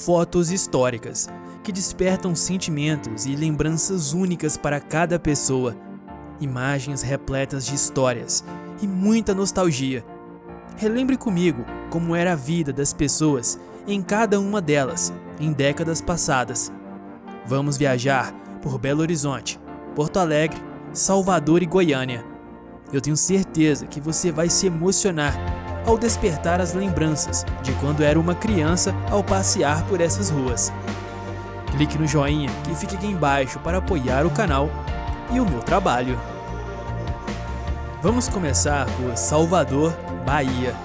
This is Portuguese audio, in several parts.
fotos históricas que despertam sentimentos e lembranças únicas para cada pessoa, imagens repletas de histórias e muita nostalgia. Relembre comigo como era a vida das pessoas em cada uma delas em décadas passadas. Vamos viajar por Belo Horizonte, Porto Alegre, Salvador e Goiânia. Eu tenho certeza que você vai se emocionar ao despertar as lembranças de quando era uma criança ao passear por essas ruas. Clique no joinha que fica aqui embaixo para apoiar o canal e o meu trabalho. Vamos começar por Salvador, Bahia.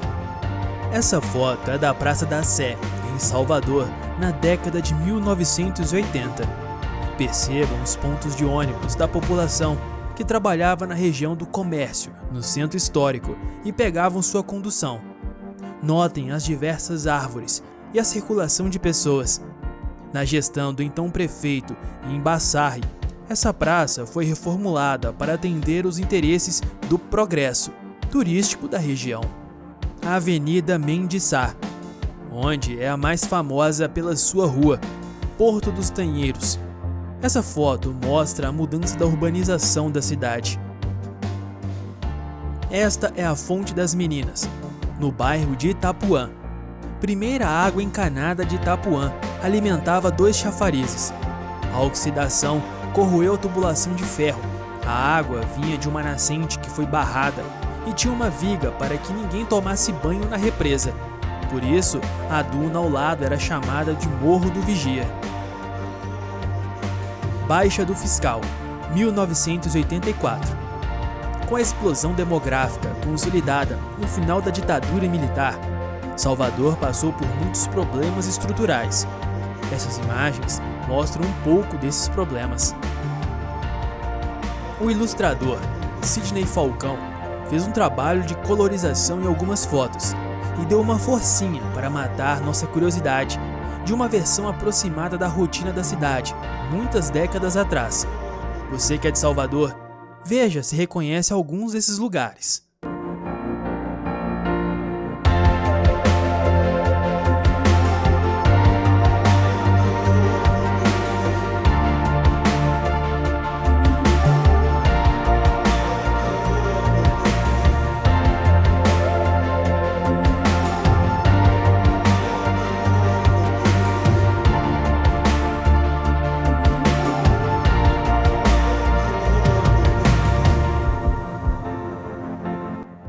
Essa foto é da Praça da Sé, em Salvador, na década de 1980. Percebam os pontos de ônibus da população que trabalhava na região do comércio, no centro histórico, e pegavam sua condução. Notem as diversas árvores e a circulação de pessoas. Na gestão do então prefeito Embassarri, essa praça foi reformulada para atender os interesses do progresso turístico da região. A Avenida Mendes Sá, onde é a mais famosa pela sua rua, Porto dos Tanheiros. Essa foto mostra a mudança da urbanização da cidade. Esta é a Fonte das Meninas, no bairro de Itapuã. Primeira água encanada de Itapuã alimentava 2 chafarizes. A oxidação corroeu a tubulação de ferro. A água vinha de uma nascente que foi barrada e tinha uma viga para que ninguém tomasse banho na represa. Por isso, a duna ao lado era chamada de Morro do Vigia. Baixa do Fiscal, 1984. Com a explosão demográfica consolidada no final da ditadura militar, Salvador passou por muitos problemas estruturais. Essas imagens mostram um pouco desses problemas. O ilustrador Sidney Falcão fez um trabalho de colorização em algumas fotos e deu uma forcinha para matar nossa curiosidade de uma versão aproximada da rotina da cidade, muitas décadas atrás. Você que é de Salvador, veja se reconhece alguns desses lugares.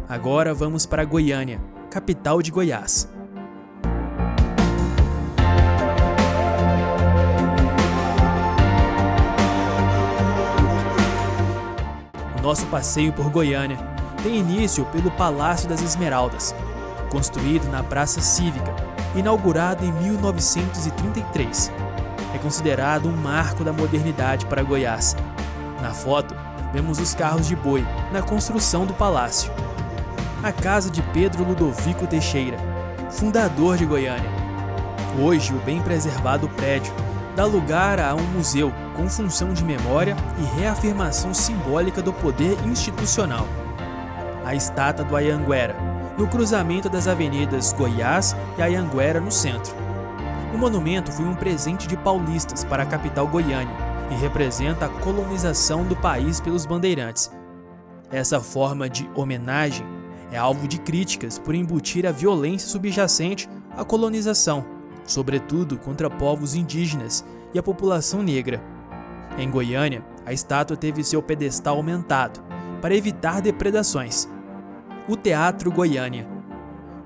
Agora vamos para Goiânia, capital de Goiás. O nosso passeio por Goiânia tem início pelo Palácio das Esmeraldas, construído na Praça Cívica, inaugurado em 1933. É considerado um marco da modernidade para Goiás. Na foto, vemos os carros de boi na construção do palácio. A casa de Pedro Ludovico Teixeira, fundador de Goiânia. Hoje, o bem preservado prédio dá lugar a um museu com função de memória e reafirmação simbólica do poder institucional. A estátua do Anhanguera, no cruzamento das avenidas Goiás e Anhanguera, no centro. O monumento foi um presente de paulistas para a capital Goiânia e representa a colonização do país pelos bandeirantes. Essa forma de homenagem é alvo de críticas por embutir a violência subjacente à colonização, sobretudo contra povos indígenas e a população negra. Em Goiânia, a estátua teve seu pedestal aumentado para evitar depredações. O Teatro Goiânia.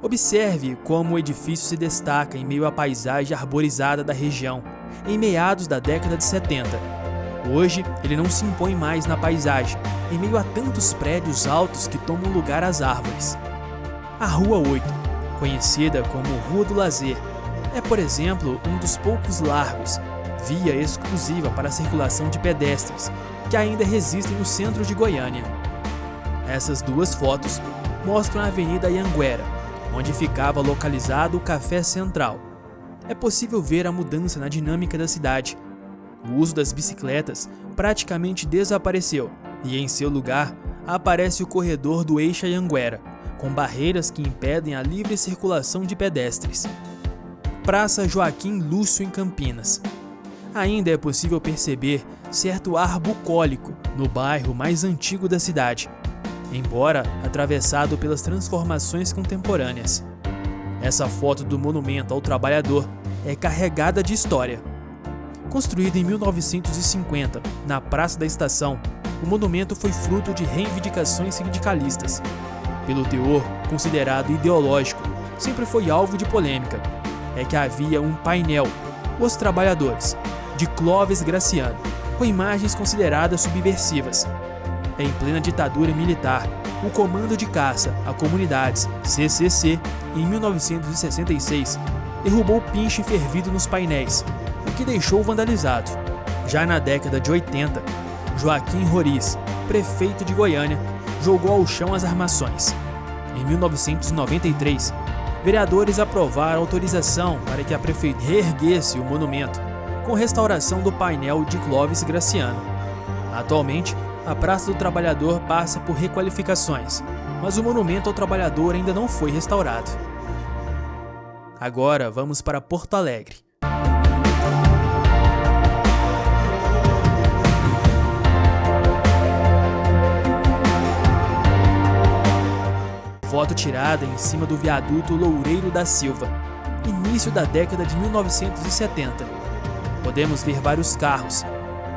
Observe como o edifício se destaca em meio à paisagem arborizada da região, em meados da década de 70. Hoje, ele não se impõe mais na paisagem, em meio a tantos prédios altos que tomam lugar às árvores. A Rua 8, conhecida como Rua do Lazer, é, por exemplo, um dos poucos largos, via exclusiva para a circulação de pedestres, que ainda resistem no centro de Goiânia. Essas duas fotos mostram a Avenida Anhanguera, onde ficava localizado o Café Central. É possível ver a mudança na dinâmica da cidade. O uso das bicicletas praticamente desapareceu e, em seu lugar, aparece o corredor do Eixo Anhanguera, com barreiras que impedem a livre circulação de pedestres. Praça Joaquim Lúcio em Campinas. Ainda é possível perceber certo ar bucólico no bairro mais antigo da cidade, embora atravessado pelas transformações contemporâneas. Essa foto do monumento ao trabalhador é carregada de história. Construído em 1950, na Praça da Estação, o monumento foi fruto de reivindicações sindicalistas. Pelo teor considerado ideológico, sempre foi alvo de polêmica. É que havia um painel, Os Trabalhadores, de Clóvis Graciano, com imagens consideradas subversivas. Em plena ditadura militar, o Comando de Caça a Comunidades, CCC, em 1966, derrubou o pinche fervido nos painéis, o que deixou vandalizado. Já na década de 80, Joaquim Roriz, prefeito de Goiânia, jogou ao chão as armações. Em 1993, vereadores aprovaram autorização para que a prefeitura reerguesse o monumento, com restauração do painel de Clóvis Graciano. Atualmente, a Praça do Trabalhador passa por requalificações, mas o monumento ao trabalhador ainda não foi restaurado. Agora vamos para Porto Alegre. Foto tirada em cima do viaduto Loureiro da Silva, início da década de 1970. Podemos ver vários carros.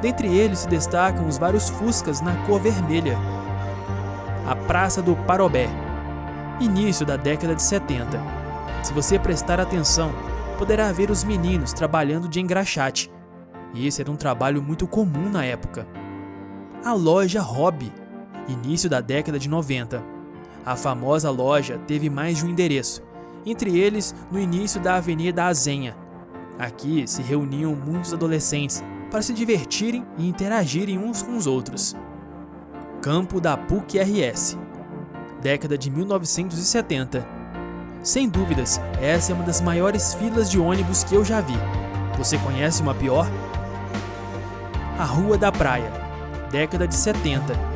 Dentre eles se destacam os vários Fuscas na cor vermelha. A Praça do Parobé, início da década de 70. Se você prestar atenção, poderá ver os meninos trabalhando de engraxate. E esse era um trabalho muito comum na época. A loja Hobby, início da década de 90. A famosa loja teve mais de um endereço, entre eles no início da Avenida Azenha. Aqui se reuniam muitos adolescentes para se divertirem e interagirem uns com os outros. Campo da PUC-RS, década de 1970. Sem dúvidas, essa é uma das maiores filas de ônibus que eu já vi. Você conhece uma pior? A Rua da Praia, década de 70.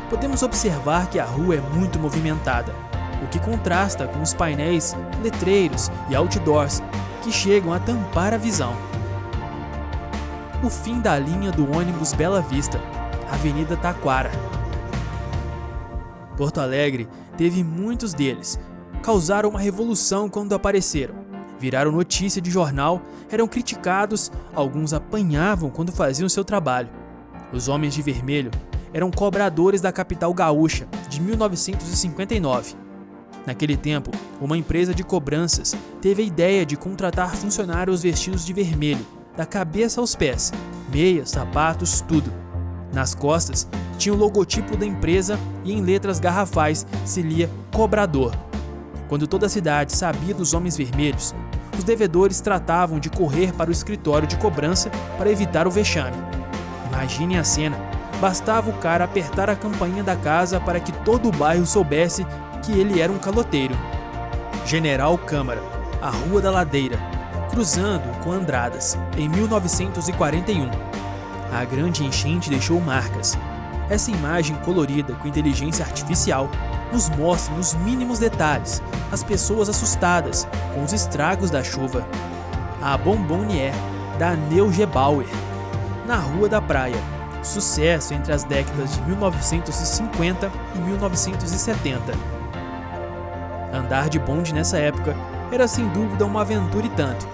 Podemos observar que a rua é muito movimentada, o que contrasta com os painéis, letreiros e outdoors que chegam a tampar a visão. O fim da linha do ônibus Bela Vista, Avenida Taquara. Porto Alegre teve muitos deles. Causaram uma revolução quando apareceram. Viraram notícia de jornal, eram criticados, alguns apanhavam quando faziam seu trabalho. Os Homens de Vermelho eram cobradores da capital gaúcha, de 1959. Naquele tempo, uma empresa de cobranças teve a ideia de contratar funcionários vestidos de vermelho, da cabeça aos pés, meias, sapatos, tudo. Nas costas, tinha o logotipo da empresa e em letras garrafais se lia Cobrador. Quando toda a cidade sabia dos Homens Vermelhos, os devedores tratavam de correr para o escritório de cobrança para evitar o vexame. Imaginem a cena. Bastava o cara apertar a campainha da casa para que todo o bairro soubesse que ele era um caloteiro. General Câmara, a Rua da Ladeira, cruzando com Andradas, em 1941. A grande enchente deixou marcas. Essa imagem colorida com inteligência artificial nos mostra nos mínimos detalhes as pessoas assustadas com os estragos da chuva. A Bombonière, da Neugebauer, na Rua da Praia, sucesso entre as décadas de 1950 e 1970. Andar de bonde nessa época era sem dúvida uma aventura e tanto.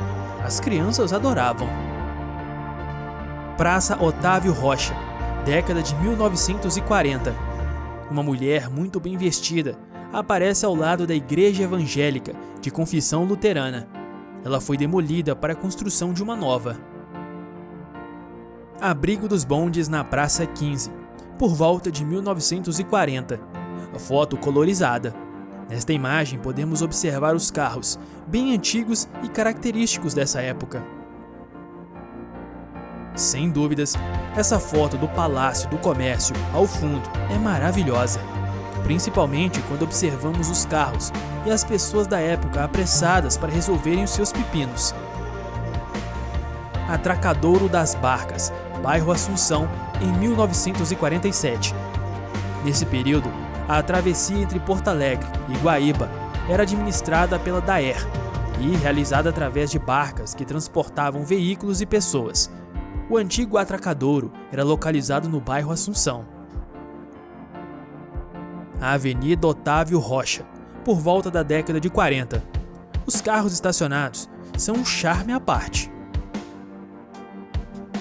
As crianças adoravam. Praça Otávio Rocha, década de 1940. Uma mulher muito bem vestida aparece ao lado da igreja evangélica de confissão luterana. Ela foi demolida para a construção de uma nova. Abrigo dos bondes na Praça 15, por volta de 1940. A foto colorizada. Nesta imagem podemos observar os carros, bem antigos e característicos dessa época. Sem dúvidas, essa foto do Palácio do Comércio ao fundo é maravilhosa, principalmente quando observamos os carros e as pessoas da época apressadas para resolverem os seus pepinos. Atracadouro das Barcas, bairro Assunção, em 1947. Nesse período, a travessia entre Porto Alegre e Guaíba era administrada pela Daer, e realizada através de barcas que transportavam veículos e pessoas. O antigo atracadouro era localizado no bairro Assunção. A Avenida Otávio Rocha, por volta da década de 40. Os carros estacionados são um charme à parte.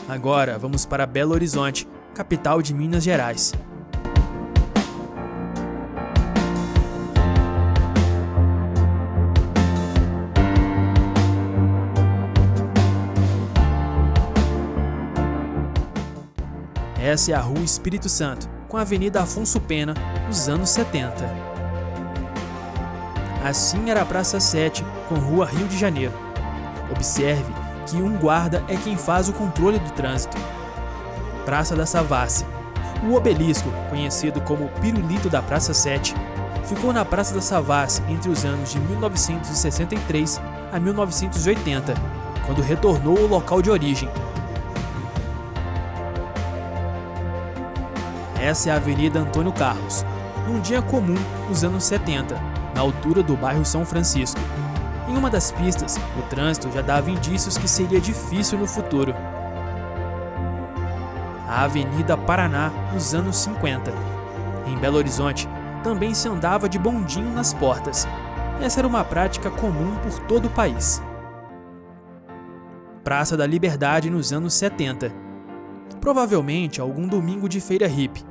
Agora vamos para Belo Horizonte, capital de Minas Gerais. Essa é a Rua Espírito Santo, com a Avenida Afonso Pena, nos anos 70. Assim era a Praça 7, com Rua Rio de Janeiro. Observe que um guarda é quem faz o controle do trânsito. Praça da Savassi. O obelisco, conhecido como Pirulito da Praça 7, ficou na Praça da Savassi entre os anos de 1963 a 1980, quando retornou ao local de origem. Essa é a Avenida Antônio Carlos, num dia comum nos anos 70, na altura do bairro São Francisco. Em uma das pistas, o trânsito já dava indícios que seria difícil no futuro. A Avenida Paraná, nos anos 50. Em Belo Horizonte, também se andava de bondinho nas portas. Essa era uma prática comum por todo o país. Praça da Liberdade, nos anos 70. Provavelmente algum domingo de feira hippie.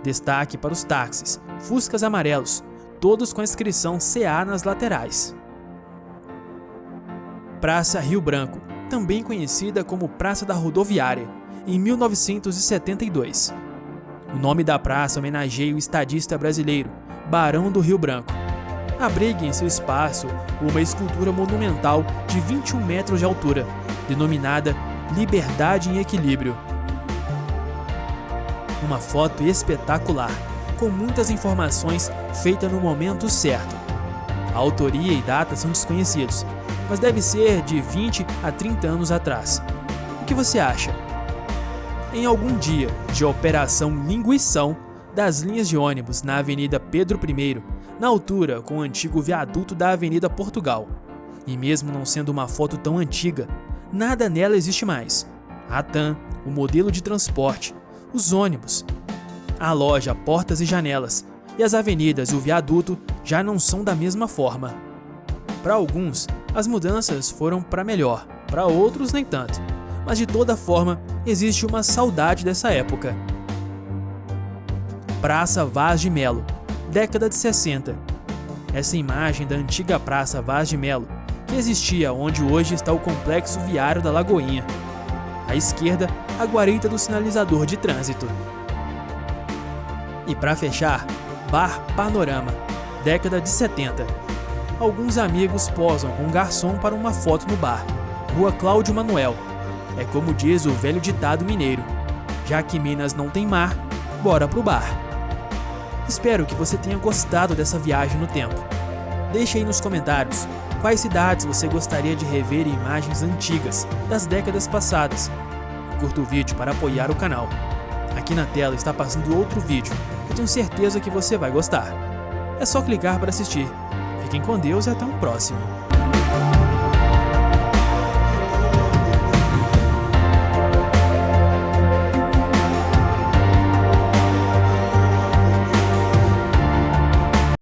Destaque para os táxis, Fuscas amarelos, todos com a inscrição CA nas laterais. Praça Rio Branco, também conhecida como Praça da Rodoviária, em 1972. O nome da praça homenageia o estadista brasileiro, Barão do Rio Branco. Abriga em seu espaço uma escultura monumental de 21 metros de altura, denominada Liberdade em Equilíbrio. Uma foto espetacular, com muitas informações feita no momento certo. A autoria e data são desconhecidos, mas deve ser de 20 a 30 anos atrás. O que você acha? Em algum dia de operação linguição das linhas de ônibus na Avenida Pedro I, na altura com o antigo viaduto da Avenida Portugal. E mesmo não sendo uma foto tão antiga, nada nela existe mais. A TAM, o modelo de transporte, os ônibus, a loja, portas e janelas, e as avenidas e o viaduto já não são da mesma forma. Para alguns, as mudanças foram para melhor, para outros nem tanto, mas de toda forma, existe uma saudade dessa época. Praça Vaz de Melo, década de 60. Essa imagem da antiga Praça Vaz de Melo, que existia onde hoje está o Complexo Viário da Lagoinha. À esquerda, a guarita do sinalizador de trânsito. E para fechar, Bar Panorama, década de 70. Alguns amigos posam com um garçom para uma foto no bar, Rua Cláudio Manuel. É como diz o velho ditado mineiro: já que Minas não tem mar, bora pro bar. Espero que você tenha gostado dessa viagem no tempo. Deixe aí nos comentários quais cidades você gostaria de rever em imagens antigas das décadas passadas. Curta o vídeo para apoiar o canal. Aqui na tela está passando outro vídeo, eu tenho certeza que você vai gostar. É só clicar para assistir. Fiquem com Deus e até um próximo.